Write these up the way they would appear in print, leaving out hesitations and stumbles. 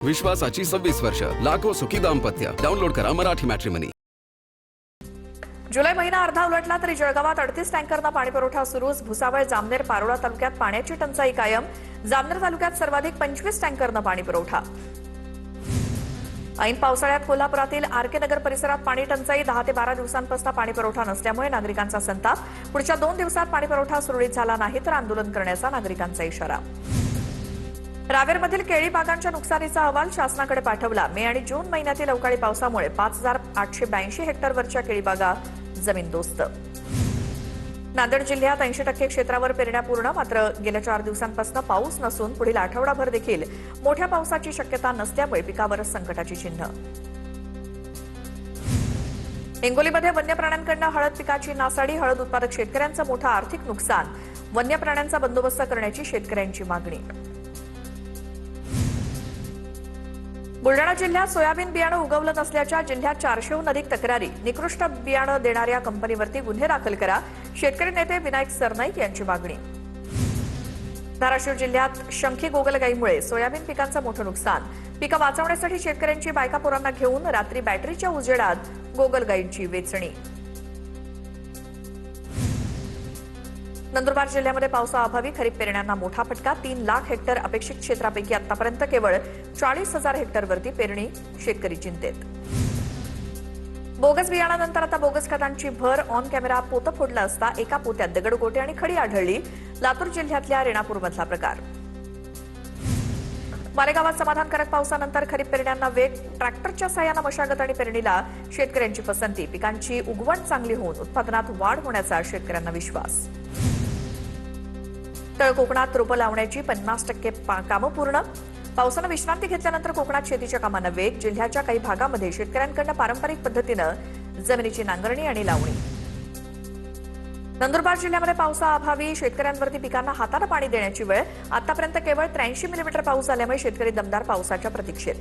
विश्वासाची 26 वर्ष, लाखो सुखी दाम्पत्य. डाउनलोड करा मराठी मॅट्रिमनी. जुलै महिना अर्धा उलटला तरी जळगावात 38 टँकरना पाणी पुरवठा सुरूच. भुसावळ, जामनेर, पारोळा तालुक्यात पाण्याची टंचाई कायम. जामनेर तालुक्यात सर्वाधिक 25 टँकरना पाणी पुरवठा. ऐन पावसाळ्यात कोल्हापुरातील आरके नगर परिसरात पाणी टंचाई. 10 ते 12 दिवसांपासून पाणी पुरवठा नसल्यामुळे नागरिकांचा संताप. पुढच्या 2 दिवसात पाणी पुरवठा सुरळीत झाला नाही तर आंदोलन करण्याचा नागरिकांचा इशारा. रावेरमधील केळी बागांच्या नुकसानीचा अहवाल शासनाकडे पाठवला. मे आणि जून महिन्यातील अवकाळी पावसामुळे 5882 हेक्टरवरच्या केळी बागा जमीनदोस्त. नांदेड जिल्ह्यात 80% क्षेत्रावर पेरण्या पूर्ण. मात्र गेल्या 4 दिवसांपासून पाऊस नसून पुढील आठवडाभर देखील मोठ्या पावसाची शक्यता नसल्यामुळे पिकावर संकटाची चिन्ह. हिंगोलीमध्ये वन्य प्राण्यांकडून हळद पिकाची नासाडी. हळद उत्पादक शेतकऱ्यांचं मोठं आर्थिक नुकसान. वन्य प्राण्यांचा बंदोबस्त करण्याची शेतकऱ्यांची मागणी. बुलडाणा जिल्ह्यात सोयाबीन बियाणं उगवलं नसल्याच्या जिल्ह्यात 400हून अधिक तक्रारी. निकृष्ट बियाणं देणाऱ्या कंपनीवरती गुन्हे दाखल करा. शेतकरी नेते विनायक सरनाईक यांची मागणी. धाराशिव जिल्ह्यात शंखी गोगलगाईमुळे सोयाबीन पिकांचं मोठं नुकसान. पिकं वाचवण्यासाठी शेतकऱ्यांची बायका पोरांना घेऊन रात्री बॅटरीच्या उजेडात गोगलगाईंची वेचणी. नंदुरबार जिल्ह्यामध्ये पावसाअभावी खरीप पेरण्यांना मोठा फटका. 3 लाख हेक्टर अपेक्षित क्षेत्रापैकी आतापर्यंत केवळ 40,000 हेक्टरवरती पेरणी. शेतकरी चिंतेत. बोगस बियाणानंतर आता बोगस खतांची भर. ऑन कॅमेरा पोतं फोडलं असता एका पोत्यात दगडगोटे आणि खडी आढळली. लातूर जिल्ह्यातल्या रेणापूरमधला प्रकार. मालेगावात समाधानकारक पावसानंतर खरीप पेरण्यांना वेग. ट्रॅक्टरच्या साहाय्यानं मशागत आणि पेरणीला शेतकऱ्यांची पसंती. पिकांची उगवण चांगली होऊन उत्पादनात वाढ होण्याचा शेतकऱ्यांना विश्वास. तळ कोकणात रोपं लावण्याची 50% कामं पूर्ण. पावसानं विश्रांती घेतल्यानंतर कोकणात शेतीच्या कामांना वेग. जिल्ह्याच्या काही भागामध्ये शेतकऱ्यांकडून पारंपरिक पद्धतीनं जमिनीची नांगरणी आणि लावणी. नंदुरबार जिल्ह्यामध्ये पावसाअभावी शेतकऱ्यांवरती पिकांना हाताने पाणी देण्याची वेळ. आतापर्यंत केवळ 83 मिलीमीटर पाऊस झाल्यामुळे शेतकरी दमदार पावसाच्या प्रतीक्षेत.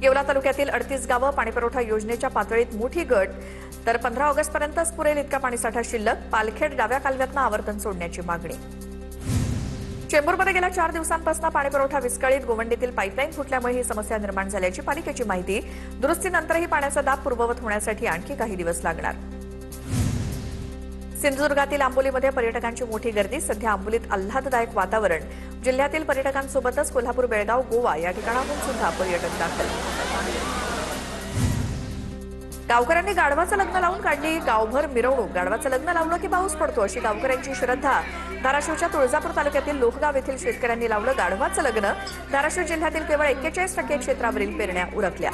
येवला तालुक्यातील 38 गावं पाणीपुरवठा योजनेच्या पातळीत मोठी घट. तर 15 ऑगस्टपर्यंतच पुरेल इतका पाणीसाठा शिल्लक. पालखेड डाव्या कालव्यातनं आवर्तन सोडण्याची मागणी. चेंबूरमध्ये गेल्या 4 दिवसांपासून पाणीपुरवठा विस्कळीत. गोवंडीतील पाईपलाईन फुटल्यामुळे ही समस्या निर्माण झाल्याची पालिकेची माहिती. दुरुस्तीनंतरही पाण्याचा दाब पूर्ववत होण्यासाठी आणखी काही दिवस लागणार. सिंधुदुर्गातील आंबोलीमध्ये पर्यटकांची मोठी गर्दी. सध्या आंबोलीत आल्हाददायक वातावरण. जिल्ह्यातील पर्यटकांसोबतच कोल्हापूर, बेळगाव, गोवा या ठिकाणाहून सुद्धा पर्यटक दाखल. गावकऱ्यांनी गाढवाचं लग्न लावून काढली गावभर मिरवणूक. गाढवाचं लग्न लावलं की पाऊस पडतो अशी गावकऱ्यांची श्रद्धा. धाराशिवच्या तुळजापूर तालुक्यातील लोहगाव येथील शेतकऱ्यांनी लावलं गाढवाचं लग्न. धाराशिव जिल्ह्यातील केवळ 41% क्षेत्रावरील पेरण्या उरकल्या.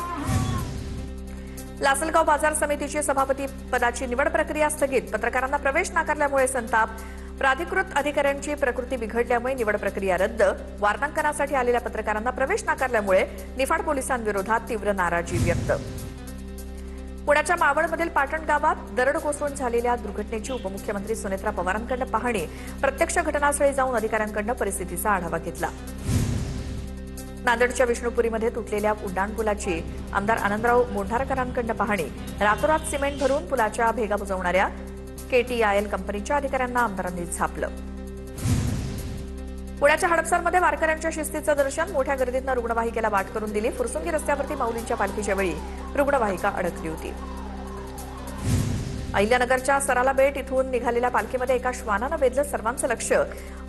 लासलगाव बाजार समितीची सभापती पदाची निवड प्रक्रिया स्थगित. पत्रकारांना प्रवेश नाकारल्यामुळे संताप. प्राधिकृत अधिकाऱ्यांची प्रकृती बिघडल्यामुळे निवड प्रक्रिया रद्द. वार्तांकनासाठी आलेल्या पत्रकारांना प्रवेश नाकारल्यामुळे निफाड पोलिसांविरोधात तीव्र नाराजी व्यक्त. पुण्याच्या मावळमधील पाटण गावात दरड कोसळून झालेल्या दुर्घटनेची उपमुख्यमंत्री सुनेत्रा पवारांकडून पाहणी. प्रत्यक्ष घटनास्थळी जाऊन अधिकाऱ्यांकडून परिस्थितीचा आढावा घेतला. नांदेडच्या विष्णुपुरीमध्ये तुटलेल्या उड्डाणपुलाची आमदार आनंदराव मोंढारकरांकडून पाहणी. रातोरात सिमेंट भरून पुलाच्या भेगा बुजवणाऱ्या KTIL कंपनीच्या अधिकाऱ्यांना आमदारांनी झापलं. पुण्याच्या हडपसरमध्ये वारकऱ्यांच्या शिस्तीचं दर्शन. मोठ्या गर्दीतनं रुग्णवाहिकेला वाट करून दिली. फुरसुंगी रस्त्यावरती माऊलींच्या पालखीच्या वेळी रुग्णवाहिका अडकली होती. अहिल्यानगरच्या सराला बेट इथून निघालेल्या पालखीमध्ये एका श्वानानं वेधलं सर्वांचं लक्ष.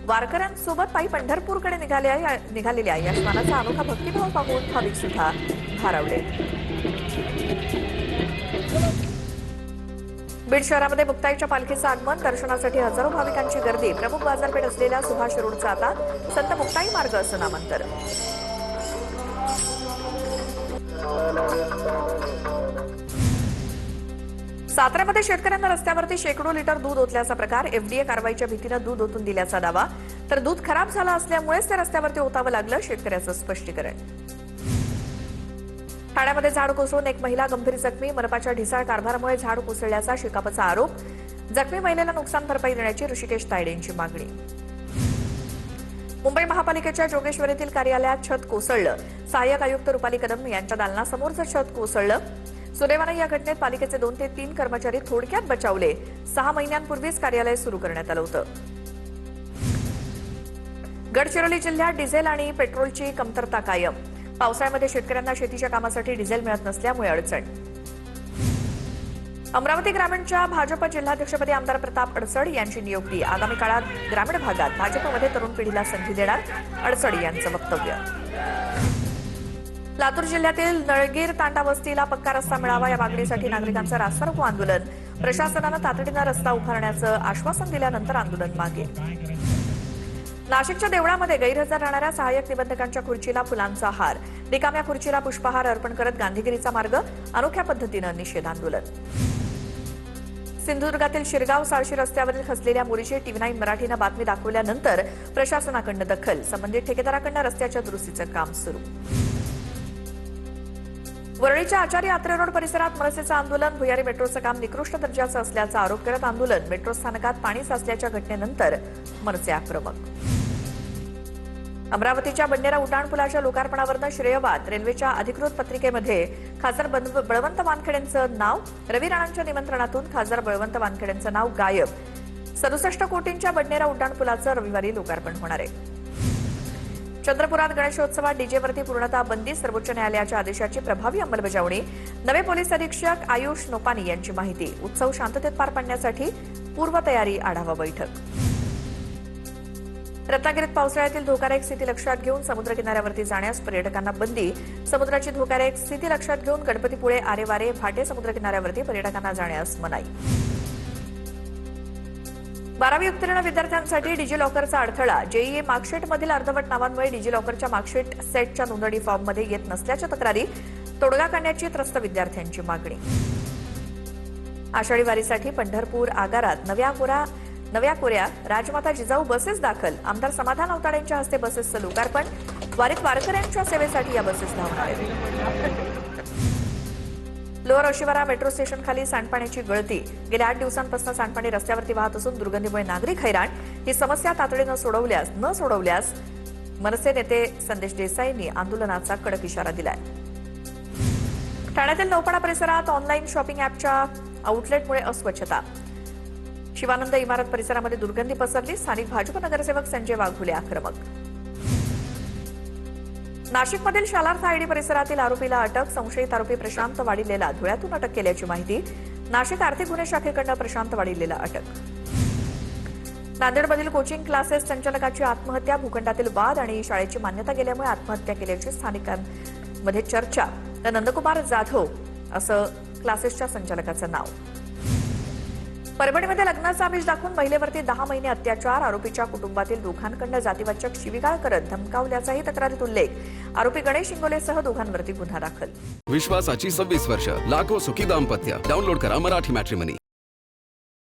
वारकऱ्यांसोबत पायी पंढरपूरकडे निघालेल्या या श्वानाचा अनोखा भक्तिभाव पाहून भाविक सुद्धा भारावले. बीड शहरामध्ये मुक्ताईच्या पालखीचं आगमन. दर्शनासाठी हजारो भाविकांची गर्दी. प्रमुख बाजारपेठ असलेल्या सुभाष रोडचं आता संत मुक्ताई मार्ग असं नामांतर. साताऱ्यामध्ये शेतकऱ्यांना रस्त्यावरती शेकडो लिटर दूध ओतल्याचा प्रकार. FDA कारवाईच्या भीतीनं दूध ओतून दिल्याचा दावा. तर दूध खराब झालं असल्यामुळेच ते रस्त्यावरती ओतावं लागलं. शेतकऱ्याचं स्पष्टीकरण. ठाण्यामध्ये झाड कोसळून एक महिला गंभीर जखमी. मनपाच्या ढिसाळ कारभारामुळे झाड कोसळल्याचा शिकापचा आरोप. जखमी महिलेला नुकसान भरपाई देण्याची ऋषिकेश तायडेंची मागणी. मुंबई महापालिकेच्या जोगेश्वरीतील कार्यालयात छत कोसळलं. सहाय्यक आयुक्त रुपाली कदम यांच्या दालनासमोरचं छत कोसळलं. सुदैवानं या घटनेत पालिकेचे 2 ते 3 कर्मचारी थोडक्यात बचावले. 6 महिन्यांपूर्वीच कार्यालय सुरू करण्यात आलं होतं. गडचिरोली जिल्ह्यात डिझेल आणि पेट्रोलची कमतरता कायम. पावसाळ्यामध्ये शेतकऱ्यांना शेतीच्या कामासाठी डिझेल मिळत नसल्यामुळे अडचण. अमरावती ग्रामीणच्या भाजप जिल्हाध्यक्षपदी आमदार प्रताप अडसड यांची नियुक्ती. आगामी काळात ग्रामीण भागात भाजपमध्ये तरुण पिढीला संधी देणार, अडसड यांचं वक्तव्य. लातूर जिल्ह्यातील नळगीर तांडा वस्तीला पक्का रस्ता मिळावा या मागणीसाठी नागरिकांचं रास्ता रोको आंदोलन. प्रशासनानं तातडीनं रस्ता उभारण्याचं आश्वासन दिल्यानंतर आंदोलन मागे. नाशिकच्या देवळामध्ये गैरहजर राहणाऱ्या सहाय्यक निबंधकांच्या खुर्चीला फुलांचा हार. रिकाम्या खुर्चीला पुष्पहार अर्पण करत गांधीगिरीचा मार्ग. अनोख्या पद्धतीनं निषेध आंदोलन. सिंधुदुर्गातील शिरगाव साळशी रस्त्यावरील खचलेल्या मुलीची TV9 मराठीनं बातमी दाखवल्यानंतर प्रशासनाकडून दखल. संबंधित ठेकेदाराकडून रस्त्याच्या दुरुस्तीचं काम सुरू. वरळीच्या आचार्य यात्रे रोड परिसरात मनसेचं आंदोलन. भुयारी मेट्रोचं काम निकृष्ट दर्जाचं असल्याचा आरोप करत आंदोलन. मेट्रो स्थानकात पाणी साचल्याच्या घटनेनंतर मनसे आक्रमक. अमरावतीच्या बंडेरा उड्डाणपुलाच्या लोकार्पणावरनं श्रेयवाद. रेल्वेच्या अधिकृत पत्रिकेमध्ये खासदार बळवंत वानखेडेंचं नाव. रवी राणांच्या निमंत्रणातून खासदार बळवंत वानखेडेंचं नाव गायब. 67 कोटींच्या बंडेरा उड्डाणपुलाचं रविवारी लोकार्पण होणार आहे. चंद्रपुरात गणेशोत्सवात डीजेवरती पूर्णतः बंदी. सर्वोच्च न्यायालयाच्या आदेशाची प्रभावी अंमलबजावणी. नवे पोलीस अधीक्षक आयुष नोपानी यांची माहिती. उत्सव शांततेत पार पाडण्यासाठी पूर्वतयारी आढावा बैठक. रत्नागिरीत पावसाळ्यातील धोकादायक स्थिती लक्षात घेऊन समुद्र किनाऱ्यावरती जाण्यास पर्यटकांना बंदी. समुद्राची धोकादायक स्थिती लक्षात घेऊन गणपतीपुळे, आरेवारे, भाटे समुद्र किनाऱ्यावरती पर्यटकांना जाण्यास मनाई. 12वी उत्तीर्ण विद्यार्थ्यांसाठी डिजिलॉकरचा अडथळा. जेईई मार्कशीटमधील अर्धवट नावांमुळे डिजिलॉकरच्या मार्कशीट सेटच्या नोंदणी फॉर्ममध्ये येत नसल्याच्या तक्रारी. तोडगा काढण्याची त्रस्त विद्यार्थ्यांची मागणी. आषाढी वारीसाठी पंढरपूर आगारात नव्या कोऱ्या राजमाता जिजाऊ बसेस दाखल. आमदार समाधान अवताडेंच्या हस्ते बसेसचं लोकार्पण. वारीत वारकऱ्यांच्या सेवेसाठी या बसेस धावणार आहेत. लोअर ओशिवारा मेट्रो स्टेशन खाली सांडपाण्याची गळती. गेल्या 8 दिवसांपासून सांडपाणी रस्त्यावरती वाहत असून दुर्गंधीमुळे नागरिक हैराण. ही समस्या तातडीनं सोडवल्यास मनसे नेते संदेश देसाईंनी आंदोलनाचा कडक इशारा दिलाय. ठाण्यातील नौपाडा परिसरात ऑनलाईन शॉपिंग ॲपच्या आउटलेटमुळे अस्वच्छता. शिवानंद इमारत परिसरामध्ये दुर्गंधी पसरली. स्थानिक भाजप नगरसेवक संजय वाघुले आक्रमक. नाशिकमधील शालार्थ आयडी परिसरातील आरोपीला अटक. संशयित आरोपी प्रशांत वाडिलेला धुळ्यातून अटक केल्याची माहिती. नाशिक आर्थिक गुन्हे शाखेकडून प्रशांत वाडिलेला अटक. नांदेडमधील कोचिंग क्लासेस संचालकाची आत्महत्या. भूखंडातील वाद आणि शाळेची मान्यता गेल्यामुळे आत्महत्या केल्याची स्थानिकांमध्ये चर्चा. तर नंदकुमार जाधव असं क्लासेसच्या संचालकाचं नाव. परभणीमध्ये लग्नाचा आमिष दाखवून महिलेवरती 10 महिने अत्याचार. आरोपीच्या कुटुंबातील दोघांकडून जातीवाचक शिवीगाळ करत धमकावल्याचाही तक्रारीत उल्लेख. आरोपी गणेश इंगोलेसह दोघांवरती गुन्हा दाखल. विश्वासाची 26 वर्ष. लाखो सुखी दाम्पत्य. डाउनलोड करा मराठी मॅट्रिमनी.